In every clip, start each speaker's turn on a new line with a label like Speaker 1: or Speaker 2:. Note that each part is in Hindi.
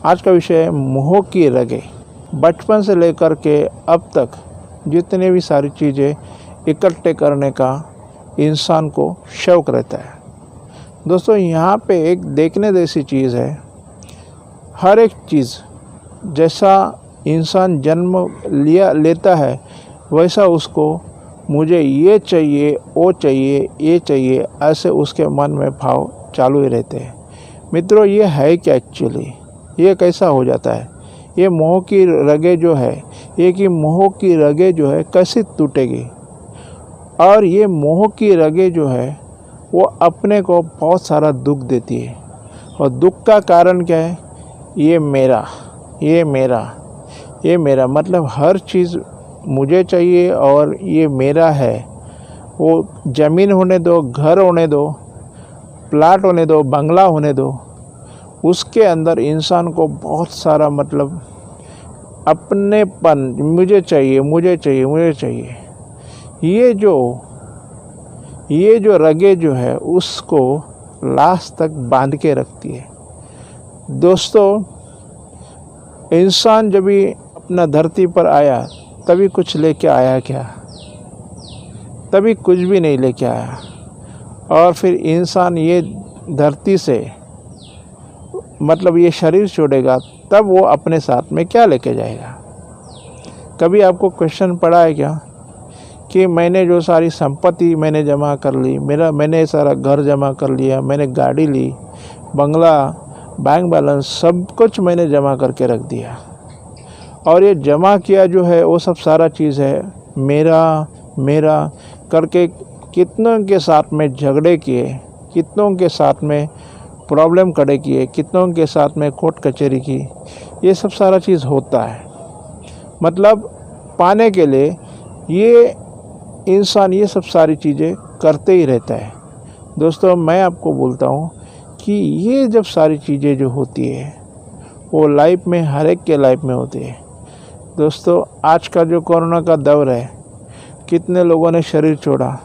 Speaker 1: आज का विषय है मोह की रगे। बचपन से लेकर के अब तक जितने भी सारी चीज़ें इकट्ठे करने का इंसान को शौक़ रहता है। दोस्तों, यहाँ पे एक देखने जैसी चीज़ है। हर एक चीज़ जैसा इंसान जन्म लेता है वैसा उसको मुझे ये चाहिए, वो चाहिए, ये चाहिए, ऐसे उसके मन में भाव चालू ही रहते हैं। मित्रों, ये है क्या एक्चुअली? ये कैसा हो जाता है? ये मोह की रगे जो है, मोह की रगे जो है कैसे टूटेगी? और ये मोह की रगे जो है वो अपने को बहुत सारा दुख देती है। और दुख का कारण क्या है? ये मेरा, ये मेरा, ये मेरा, मतलब हर चीज़ मुझे चाहिए और ये मेरा है। वो ज़मीन होने दो, घर होने दो, प्लाट होने दो, बंगला होने दो, उसके अंदर इंसान को बहुत सारा मतलब अपनेपन, मुझे चाहिए, मुझे चाहिए, मुझे चाहिए। ये जो रगे जो है उसको लास्ट तक बांध के रखती है। दोस्तों, इंसान जब भी अपना धरती पर आया तभी कुछ लेके आया क्या? तभी कुछ भी नहीं लेके आया। और फिर इंसान ये धरती से मतलब ये शरीर छोड़ेगा तब वो अपने साथ में क्या लेके जाएगा? कभी आपको क्वेश्चन पड़ा है क्या कि मैंने जो सारी संपत्ति मैंने जमा कर ली, मैंने सारा घर जमा कर लिया, मैंने गाड़ी ली, बंगला, बैंक बैलेंस, सब कुछ मैंने जमा करके रख दिया, और ये जमा किया जो है वो सब सारा चीज़ है मेरा मेरा करके कितनों के साथ में झगड़े किए, कितनों के साथ में प्रॉब्लम खड़े किए, कितनों के साथ में कोर्ट कचहरी की, ये सब सारा चीज़ होता है। मतलब पाने के लिए ये इंसान ये सब सारी चीज़ें करते ही रहता है। दोस्तों, मैं आपको बोलता हूँ कि ये जब सारी चीज़ें जो होती है वो लाइफ में हर एक के लाइफ में होती है। दोस्तों, आज का जो कोरोना का दौर है, कितने लोगों ने शरीर छोड़ा,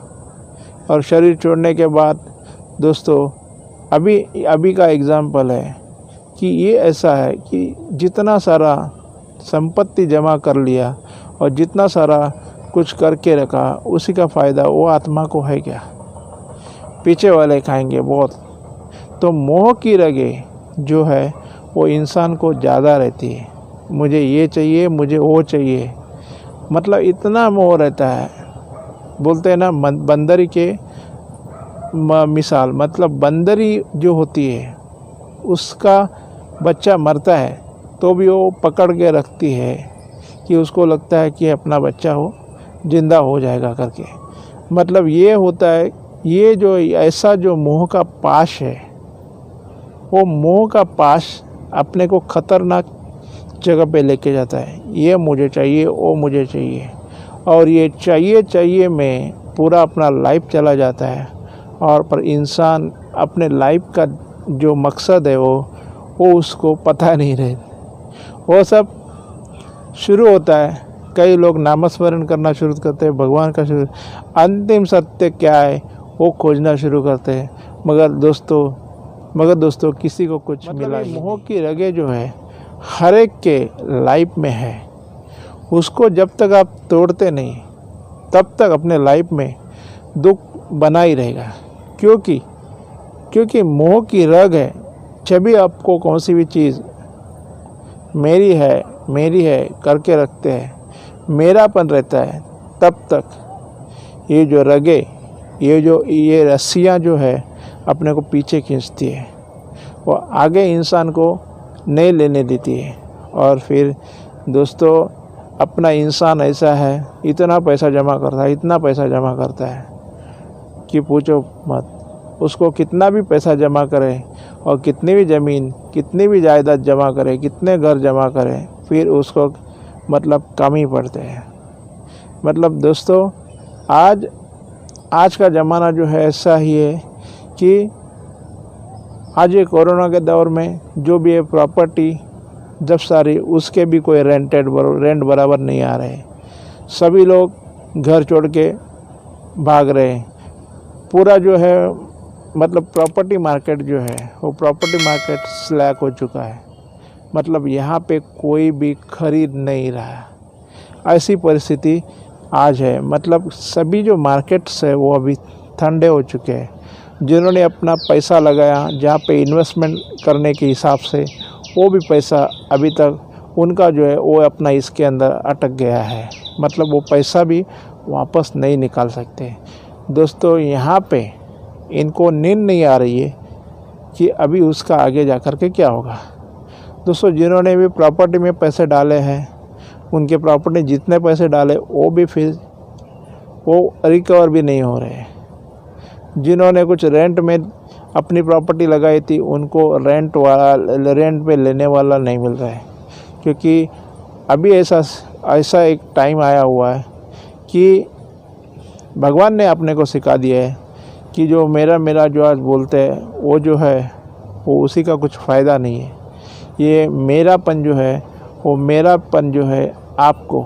Speaker 1: और शरीर छोड़ने के बाद दोस्तों अभी का एग्ज़ाम्पल है कि ये ऐसा है कि जितना सारा संपत्ति जमा कर लिया और जितना सारा कुछ करके रखा, उसी का फ़ायदा वो आत्मा को है क्या? पीछे वाले खाएंगे बहुत। तो मोह की रगे जो है वो इंसान को ज़्यादा रहती है। मुझे ये चाहिए, मुझे वो चाहिए, मतलब इतना मोह रहता है। बोलते हैं ना, बंदरी के मिसाल, मतलब बंदरी जो होती है उसका बच्चा मरता है तो भी वो पकड़ के रखती है कि उसको लगता है कि अपना बच्चा हो, जिंदा हो जाएगा करके। मतलब ये होता है, ये जो ऐसा जो मोह का पाश है, वो मोह का पाश अपने को खतरनाक जगह पे लेके जाता है। ये मुझे चाहिए, वो मुझे चाहिए, और ये चाहिए में पूरा अपना लाइफ चला जाता है। और पर इंसान अपने लाइफ का जो मकसद है वो उसको पता नहीं रहे। वो सब शुरू होता है, कई लोग नामस्मरण करना शुरू करते हैं, भगवान का शुरू, अंतिम सत्य क्या है वो खोजना शुरू करते हैं। मगर दोस्तों किसी को कुछ मिला नहीं। मोह की रगे जो है हर एक के लाइफ में है, उसको जब तक आप तोड़ते नहीं तब तक अपने लाइफ में दुख बना ही रहेगा। क्योंकि मोह की रग है। जब भी आपको कौन सी भी चीज़ मेरी है करके रखते हैं, मेरापन रहता है, तब तक ये जो रगे, ये रस्सियाँ जो है अपने को पीछे खींचती है, वो आगे इंसान को नहीं लेने देती है। और फिर दोस्तों, अपना इंसान ऐसा है, इतना पैसा जमा करता है कि पूछो मत। उसको कितना भी पैसा जमा करे और कितनी भी ज़मीन, कितनी भी जायदाद जमा करे, कितने घर जमा करे, फिर उसको मतलब कम ही पड़ते हैं। मतलब दोस्तों, आज का ज़माना जो है ऐसा ही है कि आज ये कोरोना के दौर में जो भी है प्रॉपर्टी जब सारी, उसके भी कोई रेंट बराबर नहीं आ रहे। सभी लोग घर छोड़ के भाग रहे हैं। पूरा जो है मतलब प्रॉपर्टी मार्केट जो है वो प्रॉपर्टी मार्केट स्लैक हो चुका है। मतलब यहाँ पे कोई भी खरीद नहीं रहा। ऐसी परिस्थिति आज है। मतलब सभी जो मार्केट्स है वो अभी ठंडे हो चुके हैं। जिन्होंने अपना पैसा लगाया जहाँ पे इन्वेस्टमेंट करने के हिसाब से, वो भी पैसा अभी तक उनका जो है वो अपना इसके अंदर अटक गया है। मतलब वो पैसा भी वापस नहीं निकाल सकते। दोस्तों यहाँ पे इनको नींद नहीं आ रही है कि अभी उसका आगे जा कर के क्या होगा। दोस्तों जिन्होंने भी प्रॉपर्टी में पैसे डाले हैं, उनके प्रॉपर्टी जितने पैसे डाले वो भी फिर वो रिकवर भी नहीं हो रहे। जिन्होंने कुछ रेंट में अपनी प्रॉपर्टी लगाई थी, उनको रेंट पे लेने वाला नहीं मिल रहा है। क्योंकि अभी ऐसा एक टाइम आया हुआ है कि भगवान ने अपने को सिखा दिया है कि जो मेरा जो आज बोलते हैं वो जो है वो उसी का कुछ फ़ायदा नहीं है। ये मेरापन जो है आपको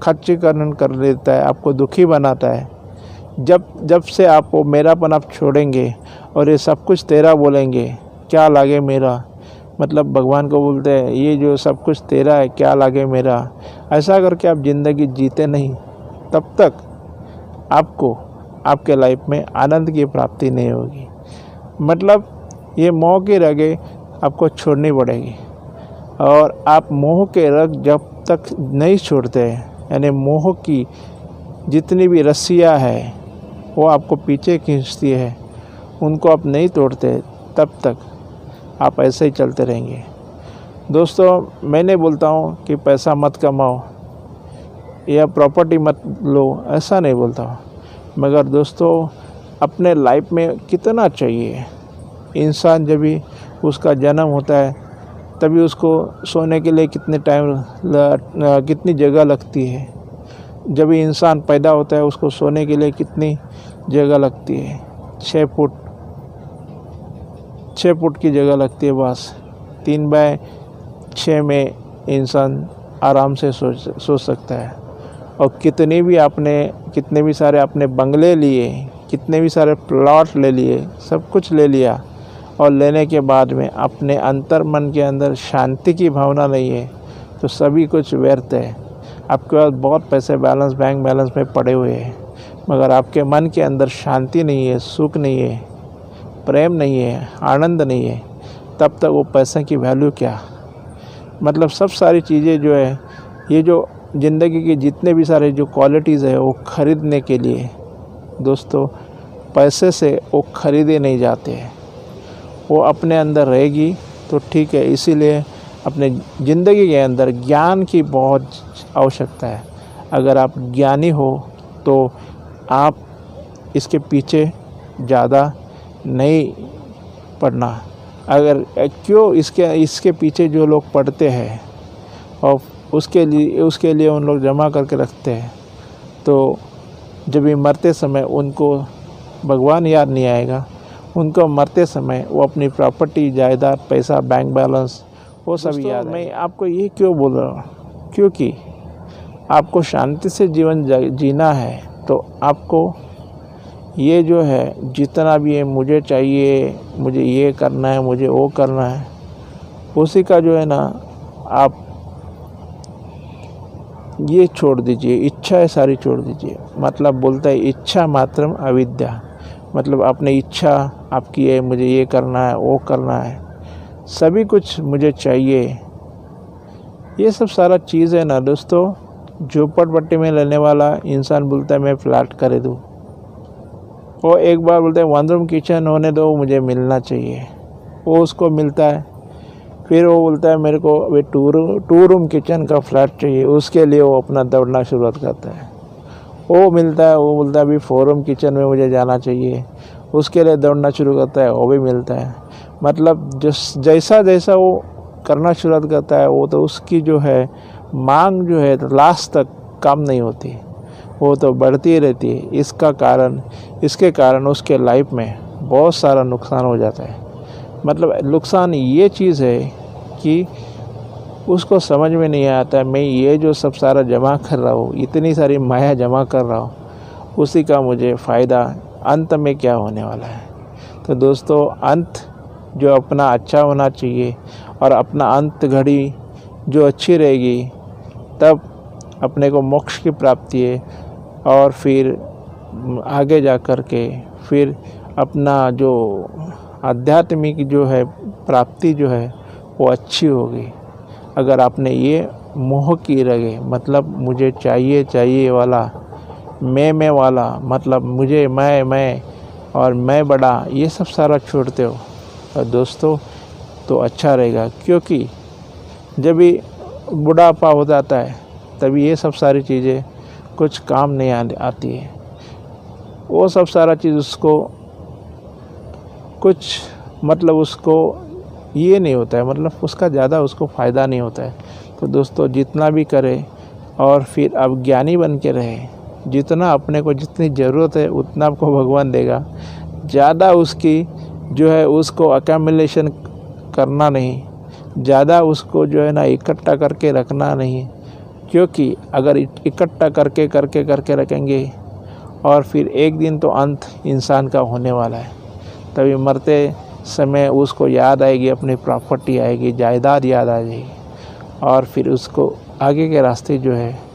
Speaker 1: खच्चीकरण कर देता है, आपको दुखी बनाता है। जब से आप वो मेरापन आप छोड़ेंगे और ये सब कुछ तेरा बोलेंगे, क्या लागे मेरा, मतलब भगवान को बोलते हैं ये जो सब कुछ तेरा है क्या लागे मेरा, ऐसा करके आप ज़िंदगी जीते नहीं, तब तक आपको आपके लाइफ में आनंद की प्राप्ति नहीं होगी। मतलब ये मोह की रगें आपको छोड़नी पड़ेगी। और आप मोह के रग जब तक नहीं छोड़ते, यानी मोह की जितनी भी रस्सियाँ है वो आपको पीछे खींचती है, उनको आप नहीं तोड़ते, तब तक आप ऐसे ही चलते रहेंगे। दोस्तों मैं नहीं बोलता हूँ कि पैसा मत कमाओ या प्रॉपर्टी मत लो, ऐसा नहीं बोलता हूँ। मगर दोस्तों अपने लाइफ में कितना चाहिए। इंसान जब भी उसका जन्म होता है तभी उसको सोने के लिए कितनी जगह लगती है। जब भी इंसान पैदा होता है उसको सोने के लिए कितनी जगह लगती है, 6 फुट की जगह लगती है बस। 3x6 में इंसान आराम से सो सकता है। और कितने भी सारे आपने बंगले लिए, कितने भी सारे प्लॉट ले लिए, सब कुछ ले लिया, और लेने के बाद में अपने अंतर मन के अंदर शांति की भावना नहीं है तो सभी कुछ व्यर्थ है। आपके पास बहुत पैसे बैंक बैलेंस में पड़े हुए हैं, मगर आपके मन के अंदर शांति नहीं है, सुख नहीं है, प्रेम नहीं है, आनंद नहीं है, तब तक वो पैसे की वैल्यू क्या। मतलब सब सारी चीज़ें जो है, ये जो ज़िंदगी के जितने भी सारे जो क्वालिटीज़ है वो ख़रीदने के लिए दोस्तों पैसे से वो ख़रीदे नहीं जाते हैं। वो अपने अंदर रहेगी तो ठीक है। इसीलिए अपने ज़िंदगी के अंदर ज्ञान की बहुत आवश्यकता है। अगर आप ज्ञानी हो तो आप इसके पीछे ज़्यादा नहीं पड़ना। अगर क्यों इसके पीछे जो लोग पढ़ते हैं और उसके लिए उन लोग जमा करके रखते हैं, तो जब भी मरते समय उनको भगवान याद नहीं आएगा। उनको मरते समय वो अपनी प्रॉपर्टी, जायदाद, पैसा, बैंक बैलेंस वो सब याद है। मैं आपको ये क्यों बोल रहा हूँ, क्योंकि आपको शांति से जीवन जीना है तो आपको ये जो है जितना भी है, मुझे चाहिए, मुझे ये करना है, मुझे वो करना है, उसी का जो है ना आप ये छोड़ दीजिए, इच्छाएं सारी छोड़ दीजिए। मतलब बोलता है इच्छा मात्रम अविद्या। मतलब अपनी इच्छा आपकी है, मुझे ये करना है, वो करना है, सभी कुछ मुझे चाहिए, ये सब सारा चीज़ है ना दोस्तों। झोपड़पट्टी में रहने वाला इंसान बोलता है मैं फ्लैट कर दूँ, वो एक बार बोलता है 1 रूम किचन होने दो, मुझे मिलना चाहिए, वो उसको मिलता है। फिर वो बोलता है मेरे को अभी 2 रूम किचन का फ्लैट चाहिए, उसके लिए वो अपना दौड़ना शुरुआत करता है। वो मिलता है, वो बोलता है अभी 4 रूम किचन में मुझे जाना चाहिए, उसके लिए दौड़ना शुरू करता है, वो भी मिलता है। मतलब जैसा वो करना शुरुआत करता है, वो तो उसकी जो है मांग जो है लास्ट तक कम नहीं होती, वो तो बढ़ती रहती है। इसके कारण उसके लाइफ में बहुत सारा नुकसान हो जाता है। मतलब नुकसान ये चीज़ है कि उसको समझ में नहीं आता मैं ये जो सब सारा जमा कर रहा हूँ, इतनी सारी माया जमा कर रहा हूँ, उसी का मुझे फ़ायदा अंत में क्या होने वाला है। तो दोस्तों अंत जो अपना अच्छा होना चाहिए और अपना अंत घड़ी जो अच्छी रहेगी, तब अपने को मोक्ष की प्राप्ति है। और फिर आगे जा कर के फिर अपना जो आध्यात्मिक जो है प्राप्ति जो है वो अच्छी होगी। अगर आपने ये मोह की रगे, मतलब मुझे चाहिए वाला, मैं वाला, मतलब मुझे मैं और मैं बड़ा, ये सब सारा छोड़ते हो और दोस्तों तो अच्छा रहेगा। क्योंकि जब भी बुढ़ापा हो जाता है तभी ये सब सारी चीज़ें कुछ काम नहीं आती है। वो सब सारा चीज़ उसको कुछ मतलब उसको ये नहीं होता है, मतलब उसका ज़्यादा उसको फ़ायदा नहीं होता है। तो दोस्तों जितना भी करें और फिर अब ज्ञानी बन के रहें। जितना अपने को जितनी ज़रूरत है उतना आपको भगवान देगा। ज़्यादा उसकी जो है उसको अक्यूमुलेशन करना नहीं, ज़्यादा उसको जो है ना इकट्ठा करके रखना नहीं। क्योंकि अगर इकट्ठा करके रखेंगे और फिर एक दिन तो अंत इंसान का होने वाला है। तभी मरते समय उसको याद आएगी, अपनी प्रॉपर्टी आएगी, जायदाद याद आ जाएगी और फिर उसको आगे के रास्ते जो है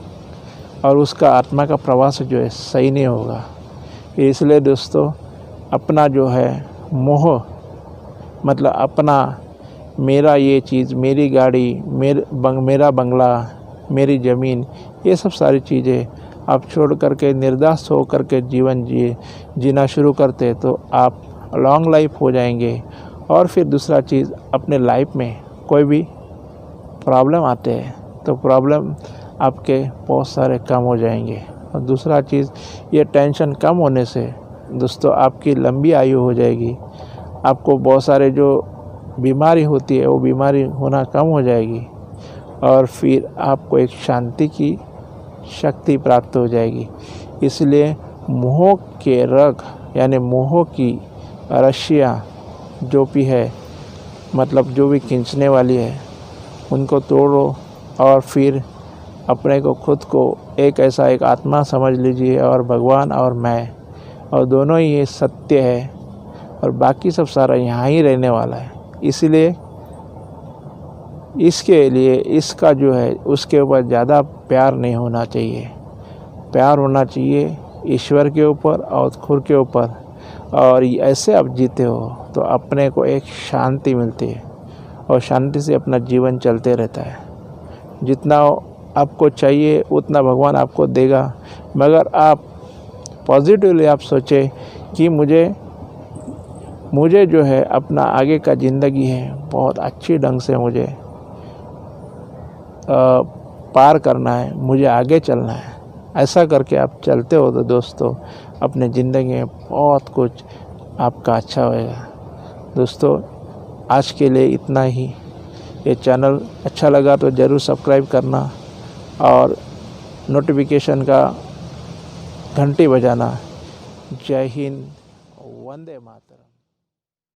Speaker 1: और उसका आत्मा का प्रवास जो है सही नहीं होगा। इसलिए दोस्तों अपना जो है मोह, मतलब अपना मेरा ये चीज़, मेरी गाड़ी, मेरा बंगला, मेरी ज़मीन, ये सब सारी चीज़ें आप छोड़ करके निर्दास हो करके जीवन जीना शुरू करते तो आप लॉन्ग लाइफ हो जाएंगे। और फिर दूसरा चीज़, अपने लाइफ में कोई भी प्रॉब्लम आते हैं तो प्रॉब्लम आपके बहुत सारे कम हो जाएंगे। और दूसरा चीज़, ये टेंशन कम होने से दोस्तों आपकी लंबी आयु हो जाएगी। आपको बहुत सारे जो बीमारी होती है वो बीमारी होना कम हो जाएगी और फिर आपको एक शांति की शक्ति प्राप्त हो जाएगी। इसलिए मोह के रग यानी मोह की रस्सियाँ जो भी है, मतलब जो भी खींचने वाली है, उनको तोड़ो और फिर अपने को खुद को एक ऐसा एक आत्मा समझ लीजिए और भगवान और मैं, और दोनों ही ये सत्य है और बाकी सब सारा यहाँ ही रहने वाला है। इसलिए इसके लिए इसका जो है उसके ऊपर ज़्यादा प्यार नहीं होना चाहिए। प्यार होना चाहिए ईश्वर के ऊपर और खुद के ऊपर। और ऐसे आप जीते हो तो अपने को एक शांति मिलती है और शांति से अपना जीवन चलते रहता है। जितना आपको चाहिए उतना भगवान आपको देगा, मगर आप पॉजिटिवली आप सोचें कि मुझे जो है अपना आगे का ज़िंदगी है बहुत अच्छी ढंग से मुझे पार करना है, मुझे आगे चलना है। ऐसा करके आप चलते हो तो दोस्तों अपने ज़िंदगी में बहुत कुछ आपका अच्छा होएगा। दोस्तों आज के लिए इतना ही। ये चैनल अच्छा लगा तो ज़रूर सब्सक्राइब करना और नोटिफिकेशन का घंटी बजाना। जय हिंद, वंदे मातरम।